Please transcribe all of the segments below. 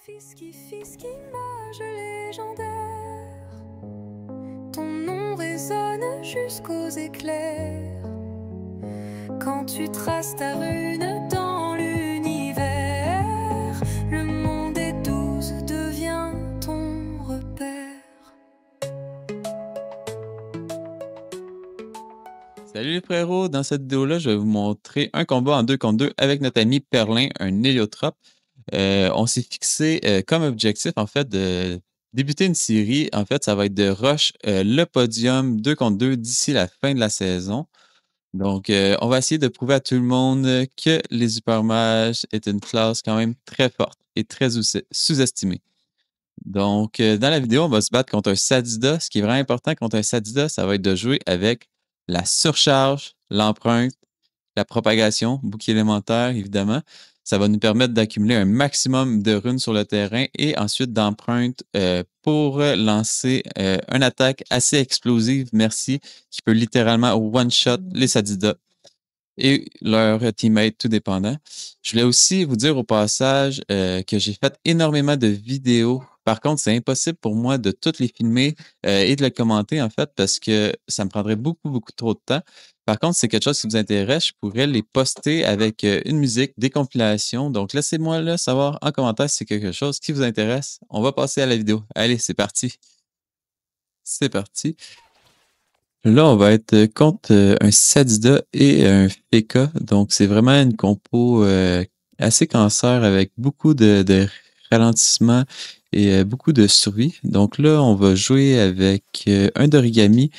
Fiski, Fiski, image légendaire. Ton nom résonne jusqu'aux éclairs. Quand tu traces ta rune dans l'univers, le monde des 12 devient ton repère. Salut les frérots, dans cette vidéo-là, je vais vous montrer un combat en 2 contre 2 avec notre ami Perlin, un héliotrope. On s'est fixé comme objectif, en fait, de débuter une série. En fait, ça va être de rush le podium 2 contre 2 d'ici la fin de la saison. Donc, on va essayer de prouver à tout le monde que les Hypermages est une classe quand même très forte et très sous-estimée. Donc, dans la vidéo, on va se battre contre un Sadida. Ce qui est vraiment important contre un Sadida, ça va être de jouer avec la surcharge, l'empreinte, la propagation, bouclier élémentaire, évidemment. Ça va nous permettre d'accumuler un maximum de runes sur le terrain et ensuite d'empreinte pour lancer une attaque assez explosive, merci, qui peut littéralement one-shot les Sadida et leurs teammates, tout dépendant. Je voulais aussi vous dire au passage que j'ai fait énormément de vidéos. Par contre, c'est impossible pour moi de toutes les filmer et de les commenter, en fait, parce que ça me prendrait beaucoup, beaucoup trop de temps. Par contre, si c'est quelque chose qui vous intéresse, je pourrais les poster avec une musique, des compilations. Donc, laissez-moi là savoir en commentaire si c'est quelque chose qui vous intéresse. On va passer à la vidéo. Allez, c'est parti. C'est parti. Là, on va être contre un Sadida et un Feka. Donc, c'est vraiment une compo assez cancer avec beaucoup de ralentissement et beaucoup de survie. Donc là, on va jouer avec un d'origami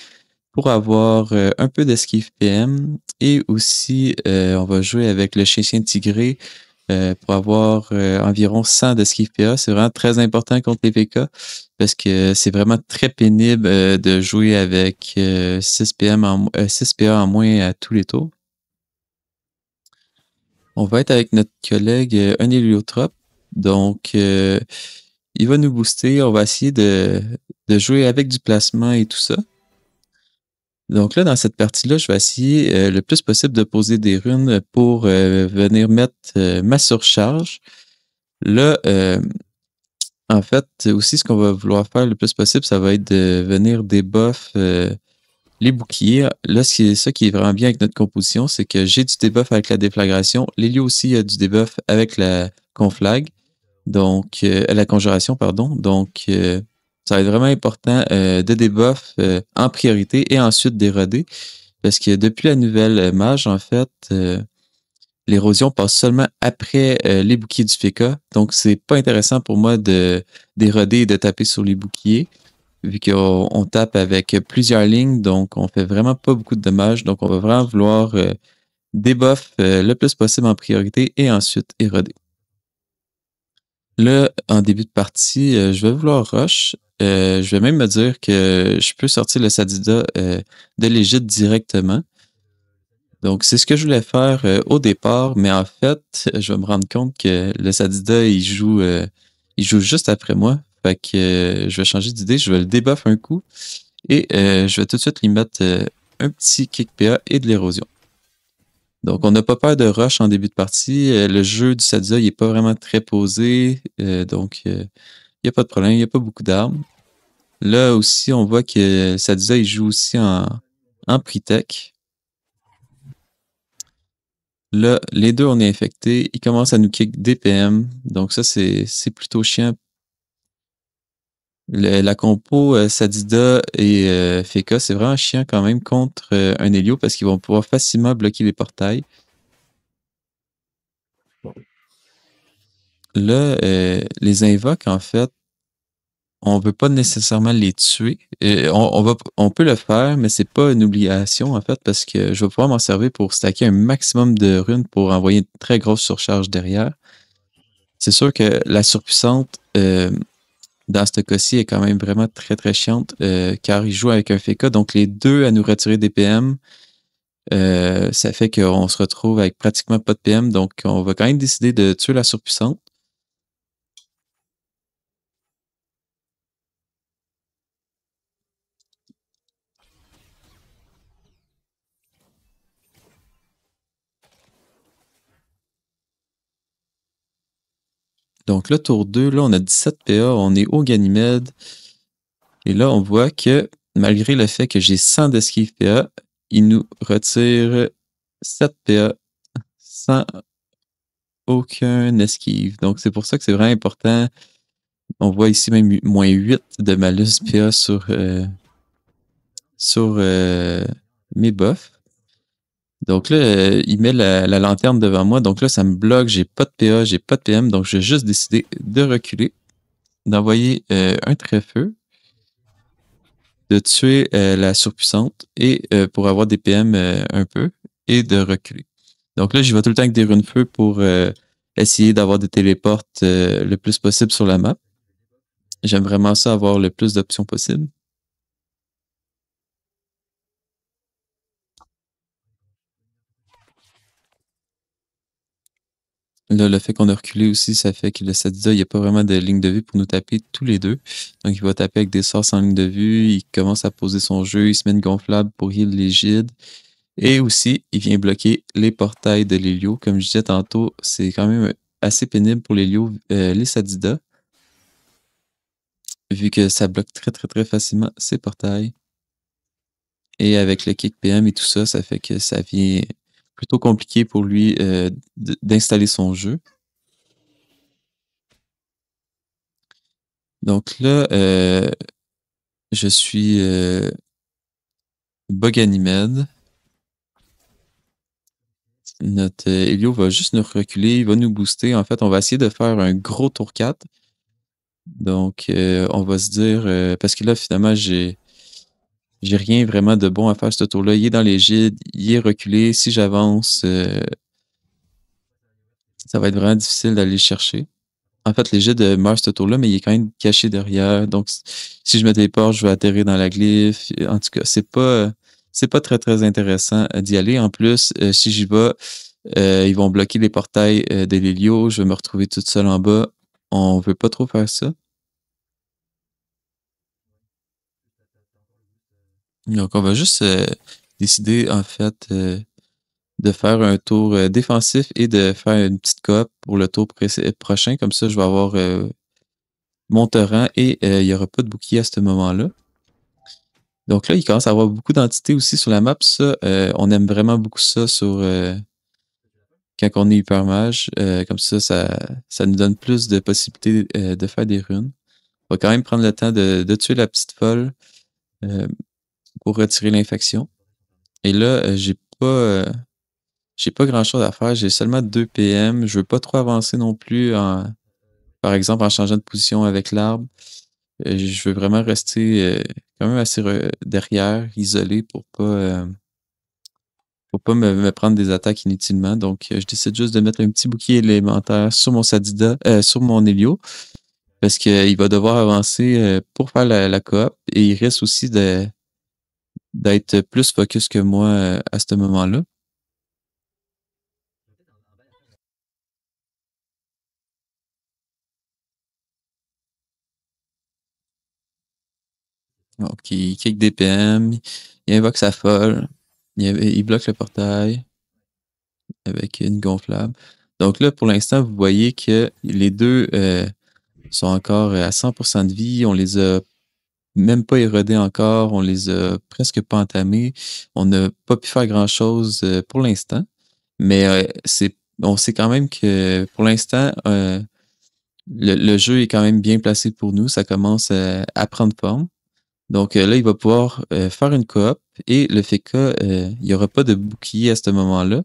pour avoir un peu d'esquive PM et aussi on va jouer avec le chien tigré pour avoir environ 100 d'esquive PA. C'est vraiment très important contre les PK parce que c'est vraiment très pénible de jouer avec 6 PA en moins à tous les tours. On va être avec notre collègue un héliotrope. Donc, il va nous booster. On va essayer de jouer avec du placement et tout ça. Donc là, dans cette partie-là, je vais essayer le plus possible de poser des runes pour venir mettre ma surcharge. Là, en fait, aussi, ce qu'on va vouloir faire le plus possible, ça va être de venir debuff les boucliers. Là, ça qui est vraiment bien avec notre composition, c'est que j'ai du debuff avec la déflagration. Lélio aussi a du debuff avec la conflag, donc la conjuration, pardon. Donc, ça va être vraiment important de debuff en priorité et ensuite d'éroder. Parce que depuis la nouvelle mage, en fait, l'érosion passe seulement après les boucliers du FECA. Donc, c'est pas intéressant pour moi d'éroder et de taper sur les boucliers, vu qu'on tape avec plusieurs lignes, donc on fait vraiment pas beaucoup de dommages. Donc, on va vraiment vouloir debuff le plus possible en priorité et ensuite éroder. Là, en début de partie, je vais vouloir rush. Je vais même me dire que je peux sortir le Sadida de l'Égide directement. Donc, c'est ce que je voulais faire au départ, mais en fait, je vais me rendre compte que le Sadida, il joue juste après moi. Fait que je vais changer d'idée, je vais le debuff un coup et je vais tout de suite lui mettre un petit kick PA et de l'érosion. Donc, on n'a pas peur de rush en début de partie. Le jeu du Sadida, il n'est pas vraiment très posé, donc il n'y a pas de problème, il n'y a pas beaucoup d'armes. Là aussi, on voit que Sadida, il joue aussi en pre-tech. Là, les deux, on est infectés. Ils commencent à nous kick des PM. Donc ça, c'est plutôt chiant. La compo Sadida et Feka, c'est vraiment chiant quand même contre un Hélio parce qu'ils vont pouvoir facilement bloquer les portails. Là, les invoques, en fait, on veut pas nécessairement les tuer. On peut le faire, mais c'est pas une obligation, en fait, parce que je vais pouvoir m'en servir pour stacker un maximum de runes pour envoyer une très grosse surcharge derrière. C'est sûr que la surpuissante, dans ce cas-ci, est quand même vraiment très, très chiante, car il joue avec un FK, donc les deux à nous retirer des PM, ça fait qu'on se retrouve avec pratiquement pas de PM, donc on va quand même décider de tuer la surpuissante. Donc là, tour 2, là, on a 17 PA, on est au Ganymède. Et là, on voit que malgré le fait que j'ai 100 d'esquive PA, il nous retire 7 PA sans aucun esquive. Donc c'est pour ça que c'est vraiment important. On voit ici même moins 8 de malus PA sur mes buffs. Donc là, il met la lanterne devant moi. Donc là, ça me bloque. J'ai pas de PA, j'ai pas de PM. Donc j'ai juste décidé de reculer, d'envoyer un trait-feu, de tuer la surpuissante et pour avoir des PM un peu et de reculer. Donc là, j'y vais tout le temps avec des runes feu pour essayer d'avoir des téléportes le plus possible sur la map. J'aime vraiment ça, avoir le plus d'options possible. Là, le fait qu'on a reculé aussi, ça fait que le Sadida, il n'y a pas vraiment de ligne de vue pour nous taper tous les deux. Donc, il va taper avec des sorts sans ligne de vue. Il commence à poser son jeu. Il se met une gonflable pour heal les Gide. Et aussi, il vient bloquer les portails de l'Hélio. Comme je disais tantôt, c'est quand même assez pénible pour l'Hélio, les Sadida, vu que ça bloque très, très, très facilement ces portails. Et avec le kick PM et tout ça, ça fait que ça vient plutôt compliqué pour lui d'installer son jeu. Donc là, je suis Boganymède. Notre Helio va juste nous reculer, il va nous booster. En fait, on va essayer de faire un gros tour 4. Donc, on va se dire, parce que là, finalement, j'ai rien vraiment de bon à faire ce tour-là. Il est dans les gîtes, il est reculé. Si j'avance, ça va être vraiment difficile d'aller le chercher. En fait, les gîtes meurent ce tour-là, mais il est quand même caché derrière. Donc, si je me déporte, je vais atterrir dans la glyphe. En tout cas, c'est pas très, très intéressant d'y aller. En plus, si j'y vais, ils vont bloquer les portails de l'Hélio. Je vais me retrouver toute seule en bas. On veut pas trop faire ça. Donc, on va juste décider, en fait, de faire un tour défensif et de faire une petite coop pour le tour prochain. Comme ça, je vais avoir mon torrent et il n'y aura pas de bouclier à ce moment-là. Donc là, il commence à avoir beaucoup d'entités aussi sur la map. Ça, on aime vraiment beaucoup ça sur quand on est hyper mage. Comme ça nous donne plus de possibilités de faire des runes. On va quand même prendre le temps de tuer la petite folle pour retirer l'infection. Et là, j'ai pas grand chose à faire. J'ai seulement 2 PM. Je veux pas trop avancer non plus par exemple, en changeant de position avec l'arbre. Je veux vraiment rester quand même assez derrière, isolé pour pas me prendre des attaques inutilement. Donc, je décide juste de mettre un petit bouclier élémentaire sur mon Sadida, sur mon Hélio, parce qu'il va devoir avancer pour faire la coop et il risque aussi d'être plus focus que moi à ce moment-là. Donc, il kick des PM, il invoque sa folle, il bloque le portail avec une gonflable. Donc là, pour l'instant, vous voyez que les deux sont encore à 100% de vie. On les a même pas érodés encore. On les a presque pas entamés. On n'a pas pu faire grand-chose pour l'instant. Mais on sait quand même que pour l'instant, le jeu est quand même bien placé pour nous. Ça commence à prendre forme. Donc là, il va pouvoir faire une coop et le FK, il n'y aura pas de bouclier à ce moment-là.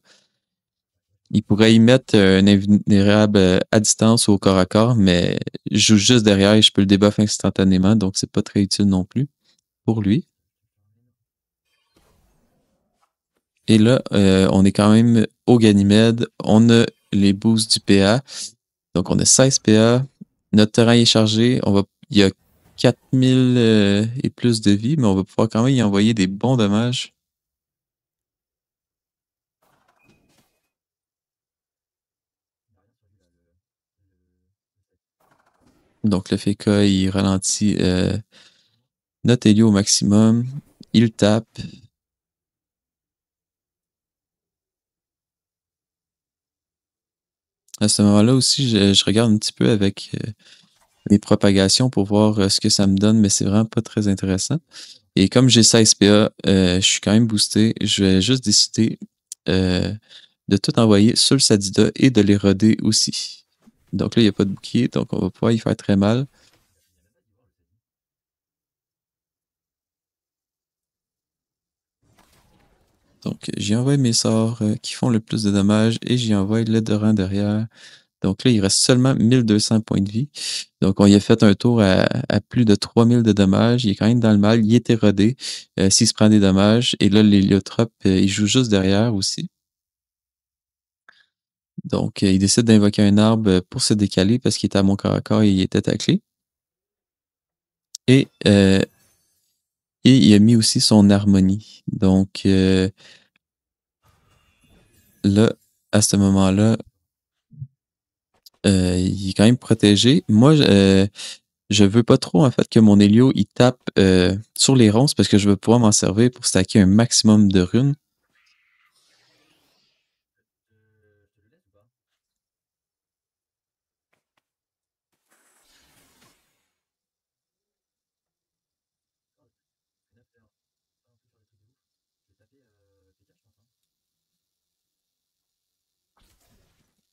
Il pourrait y mettre un invulnérable à distance ou au corps à corps, mais je joue juste derrière et je peux le debuff instantanément, donc c'est pas très utile non plus pour lui. Et là, on est quand même au Ganymède. On a les boosts du PA. Donc on a 16 PA. Notre terrain est chargé. Il y a 4000 et plus de vie, mais on va pouvoir quand même y envoyer des bons dommages. Donc le FK, il ralentit notre Hélio au maximum. Il tape. À ce moment-là aussi, je regarde un petit peu avec mes propagations pour voir ce que ça me donne, mais c'est vraiment pas très intéressant. Et comme j'ai 16 PA, je suis quand même boosté. Je vais juste décider euh, de tout envoyer sur le Sadida et de les roder aussi. Donc là, il n'y a pas de bouclier, donc on va pouvoir y faire très mal. Donc j'y envoie mes sorts qui font le plus de dommages et j'y envoie l'Edoran derrière. Donc là, il reste seulement 1200 points de vie. Donc on y a fait un tour à plus de 3000 de dommages. Il est quand même dans le mal. Il est érodé s'il se prend des dommages. Et là, l'héliotrope, il joue juste derrière aussi. Donc, il décide d'invoquer un arbre pour se décaler parce qu'il était à mon corps à corps et il était taclé. Et, euh, et il a mis aussi son harmonie. Donc, là, à ce moment-là, il est quand même protégé. Moi, je veux pas trop, en fait, que mon Hélio, il tape sur les ronces parce que je veux pouvoir m'en servir pour stacker un maximum de runes.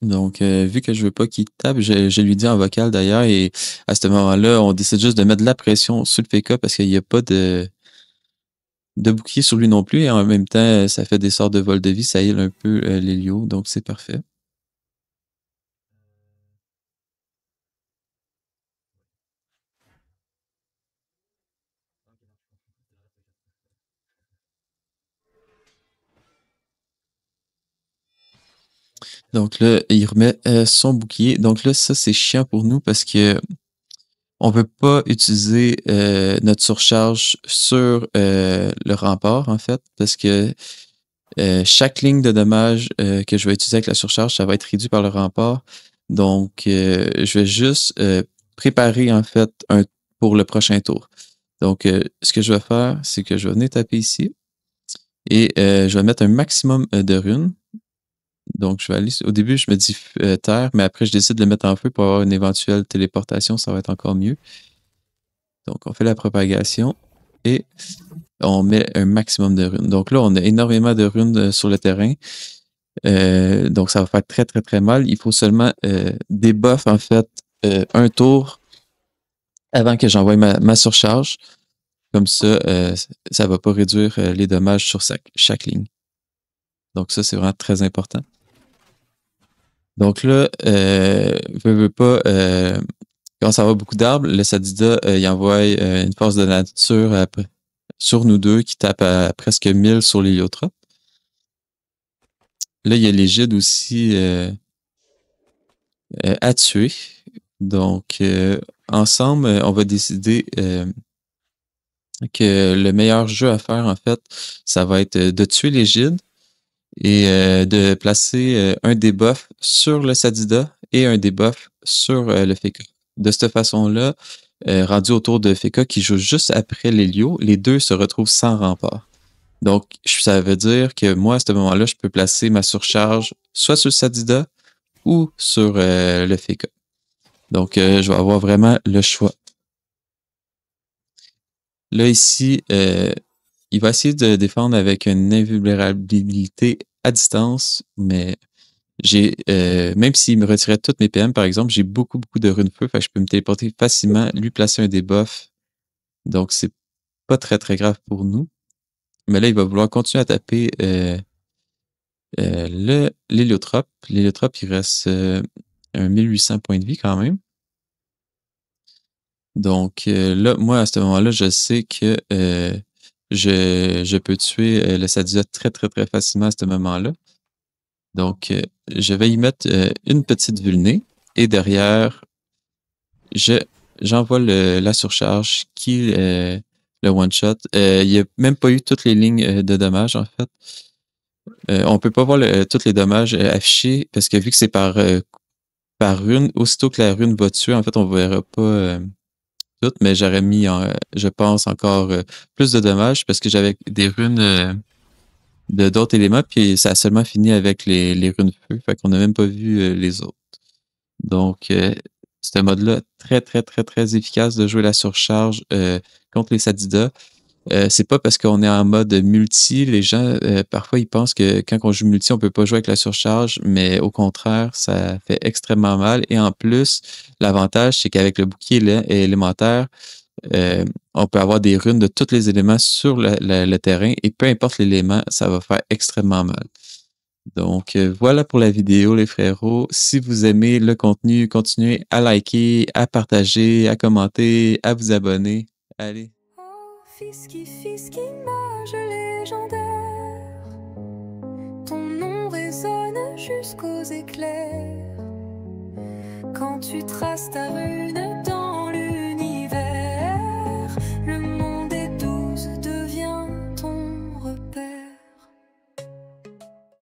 Donc, vu que je veux pas qu'il tape, je lui dis en vocal d'ailleurs, et à ce moment-là, on décide juste de mettre de la pression sur le PK parce qu'il n'y a pas de bouclier sur lui non plus, et en même temps, ça fait des sorts de vol de vie, ça heal un peu l'Hélio, donc c'est parfait. Donc là, il remet son bouclier. Donc là, ça, c'est chiant pour nous parce que on veut pas utiliser notre surcharge sur le rempart, en fait, parce que chaque ligne de dommage que je vais utiliser avec la surcharge, ça va être réduit par le rempart. Donc, je vais juste préparer, en fait, pour le prochain tour. Donc, ce que je vais faire, c'est que je vais venir taper ici et je vais mettre un maximum de runes. Donc, je vais aller. Au début, je me dis terre, mais après, je décide de le mettre en feu pour avoir une éventuelle téléportation. Ça va être encore mieux. Donc, on fait la propagation et on met un maximum de runes. Donc là, on a énormément de runes sur le terrain. Donc, ça va faire très, très, très mal. Il faut seulement débuff, en fait, un tour avant que j'envoie ma surcharge. Comme ça, ça ne va pas réduire les dommages sur chaque ligne. Donc, ça, c'est vraiment très important. Donc là, veux pas, quand ça va beaucoup d'arbres, le Sadida, il envoie une force de nature sur nous deux qui tape à presque 1000 sur l'héliotrope. Là, il y a l'égide aussi à tuer. Donc, ensemble, on va décider que le meilleur jeu à faire, en fait, ça va être de tuer l'égide et de placer un debuff sur le Sadida et un debuff sur le Feka. De cette façon-là, rendu autour de Feka qui joue juste après l'Hélio, les deux se retrouvent sans rempart. Donc, ça veut dire que moi, à ce moment-là, je peux placer ma surcharge soit sur le Sadida ou sur le Feka. Donc, je vais avoir vraiment le choix. Là, ici, il va essayer de défendre avec une invulnérabilité à distance, mais j'ai même s'il me retirait toutes mes PM, par exemple, j'ai beaucoup, beaucoup de runes feu, fait que je peux me téléporter facilement, lui placer un debuff. Donc, c'est pas très, très grave pour nous. Mais là, il va vouloir continuer à taper l'héliotrope. L'héliotrope, il reste un 1800 points de vie quand même. Donc là, moi, à ce moment-là, je sais que je peux tuer le Sadida très, très, très facilement à ce moment-là. Donc, je vais y mettre une petite vulnée et derrière, j'envoie la surcharge qui le one-shot. Il n'y a même pas eu toutes les lignes de dommages, en fait. On peut pas voir tous les dommages affichés parce que vu que c'est par rune, aussitôt que la rune va tuer, en fait, on ne verra pas tout, mais j'aurais mis, je pense, encore plus de dommages parce que j'avais des runes de d'autres éléments, puis ça a seulement fini avec les runes feu. Fait qu'on n'a même pas vu les autres. Donc, ce mode-là, très, très, très, très efficace de jouer la surcharge contre les Sadida. C'est pas parce qu'on est en mode multi, les gens, parfois, ils pensent que quand on joue multi, on peut pas jouer avec la surcharge, mais au contraire, ça fait extrêmement mal. Et en plus, l'avantage, c'est qu'avec le bouclier élémentaire, on peut avoir des runes de tous les éléments sur le terrain et peu importe l'élément, ça va faire extrêmement mal. Donc, voilà pour la vidéo, les frérots. Si vous aimez le contenu, continuez à liker, à partager, à commenter, à vous abonner. Allez. Oh, Fisky, image légendaire. Ton nom résonne jusqu'aux éclairs. Quand tu traces ta rune dans